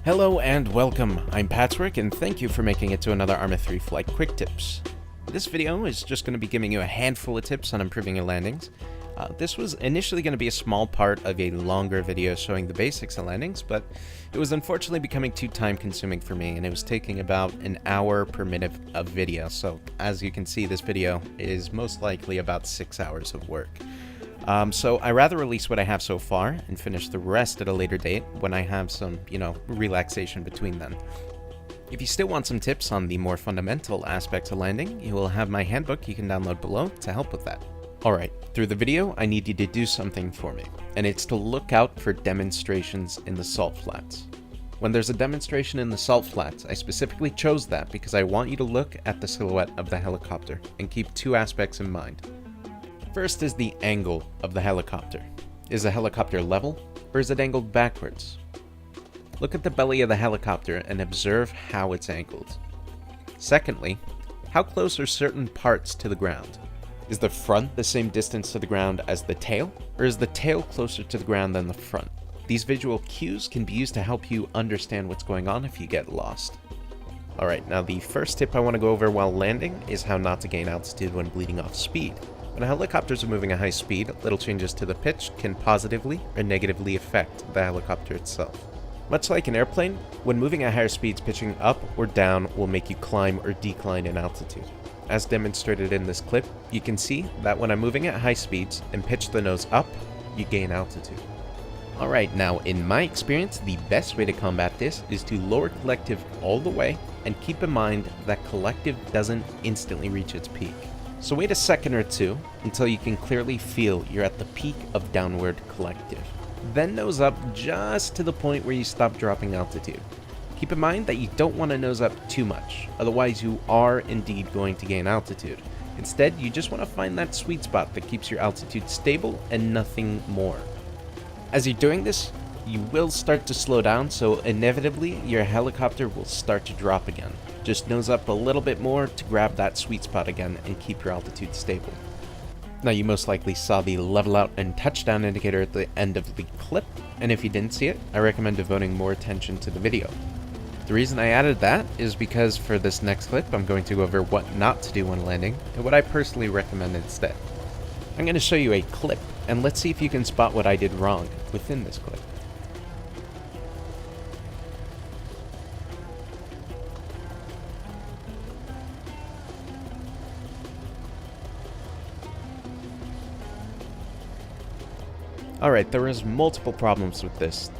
Hello and welcome, I'm Patchwork and thank you for making it to another Arma 3 Flight Quick Tips. This video is just going to be giving you a handful of tips on improving your landings. This was initially going to be a small part of a longer video showing the basics of landings, but it was unfortunately becoming too time consuming for me and it was taking about an hour per minute of video, so as you can see this video is most likely about 6 hours of work. So I rather release what I have so far and finish the rest at a later date when I have some, relaxation between them. If you still want some tips on the more fundamental aspects of landing, you will have my handbook you can download below to help with that. Alright, through the video I need you to do something for me, and it's to look out for demonstrations in the salt flats. When there's a demonstration in the salt flats, I specifically chose that because I want you to look at the silhouette of the helicopter and keep two aspects in mind. First is the angle of the helicopter. Is the helicopter level, or is it angled backwards? Look at the belly of the helicopter and observe how it's angled. Secondly, how close are certain parts to the ground? Is the front the same distance to the ground as the tail, or is the tail closer to the ground than the front? These visual cues can be used to help you understand what's going on if you get lost. Alright, now the first tip I want to go over while landing is how not to gain altitude when bleeding off speed. When helicopters are moving at high speed, little changes to the pitch can positively or negatively affect the helicopter itself. Much like an airplane, when moving at higher speeds, pitching up or down will make you climb or decline in altitude. As demonstrated in this clip, you can see that when I'm moving at high speeds and pitch the nose up, you gain altitude. Alright, now in my experience, the best way to combat this is to lower collective all the way and keep in mind that collective doesn't instantly reach its peak. So wait a second or two until you can clearly feel you're at the peak of downward collective. Then nose up just to the point where you stop dropping altitude. Keep in mind that you don't want to nose up too much, otherwise you are indeed going to gain altitude. Instead, you just want to find that sweet spot that keeps your altitude stable and nothing more. As you're doing this, you will start to slow down, so inevitably your helicopter will start to drop again. Just nose up a little bit more to grab that sweet spot again and keep your altitude stable. Now you most likely saw the level out and touchdown indicator at the end of the clip, and if you didn't see it, I recommend devoting more attention to the video. The reason I added that is because for this next clip I'm going to go over what not to do when landing and what I personally recommend instead. I'm going to show you a clip, and let's see if you can spot what I did wrong within this clip. Alright, there was multiple problems with this.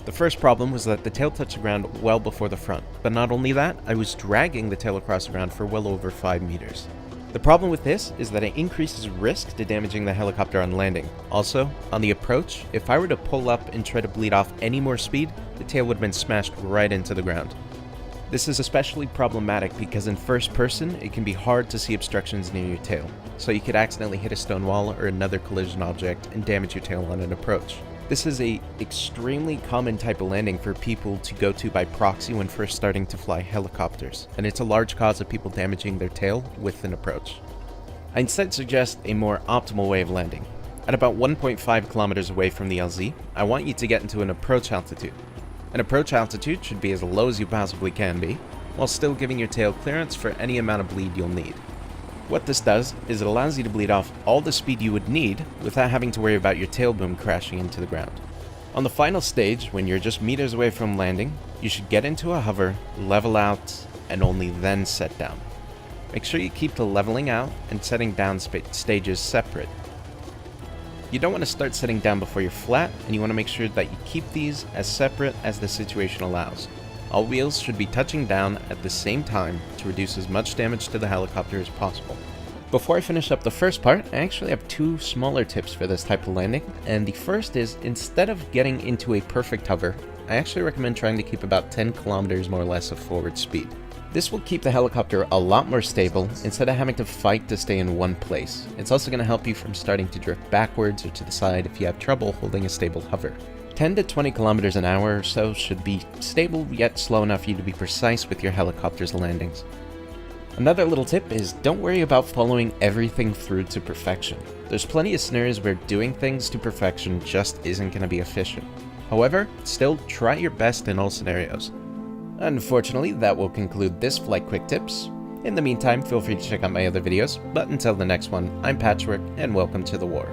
The first problem was that the tail touched the ground well before the front, but not only that, I was dragging the tail across the ground for well over 5 meters. The problem with this is that it increases risk to damaging the helicopter on landing. Also, on the approach, if I were to pull up and try to bleed off any more speed, the tail would have been smashed right into the ground. This is especially problematic because in first person, it can be hard to see obstructions near your tail, so you could accidentally hit a stone wall or another collision object and damage your tail on an approach. This is an extremely common type of landing for people to go to by proxy when first starting to fly helicopters, and it's a large cause of people damaging their tail with an approach. I instead suggest a more optimal way of landing. At about 1.5 kilometers away from the LZ, I want you to get into an approach altitude. An approach altitude should be as low as you possibly can be, while still giving your tail clearance for any amount of bleed you'll need. What this does is it allows you to bleed off all the speed you would need without having to worry about your tail boom crashing into the ground. On the final stage, when you're just meters away from landing, you should get into a hover, level out, and only then set down. Make sure you keep the leveling out and setting down stages separate. You don't want to start setting down before you're flat, and you want to make sure that you keep these as separate as the situation allows. All wheels should be touching down at the same time to reduce as much damage to the helicopter as possible. Before I finish up the first part, I actually have two smaller tips for this type of landing, and the first is instead of getting into a perfect hover, I actually recommend trying to keep about 10 kilometers more or less of forward speed. This will keep the helicopter a lot more stable instead of having to fight to stay in one place. It's also going to help you from starting to drift backwards or to the side if you have trouble holding a stable hover. 10 to 20 kilometers an hour or so should be stable yet slow enough for you to be precise with your helicopter's landings. Another little tip is don't worry about following everything through to perfection. There's plenty of scenarios where doing things to perfection just isn't going to be efficient. However, still try your best in all scenarios. Unfortunately, that will conclude this Flight Quick Tips. In the meantime, feel free to check out my other videos, but until the next one, I'm Patchwork, and welcome to the war.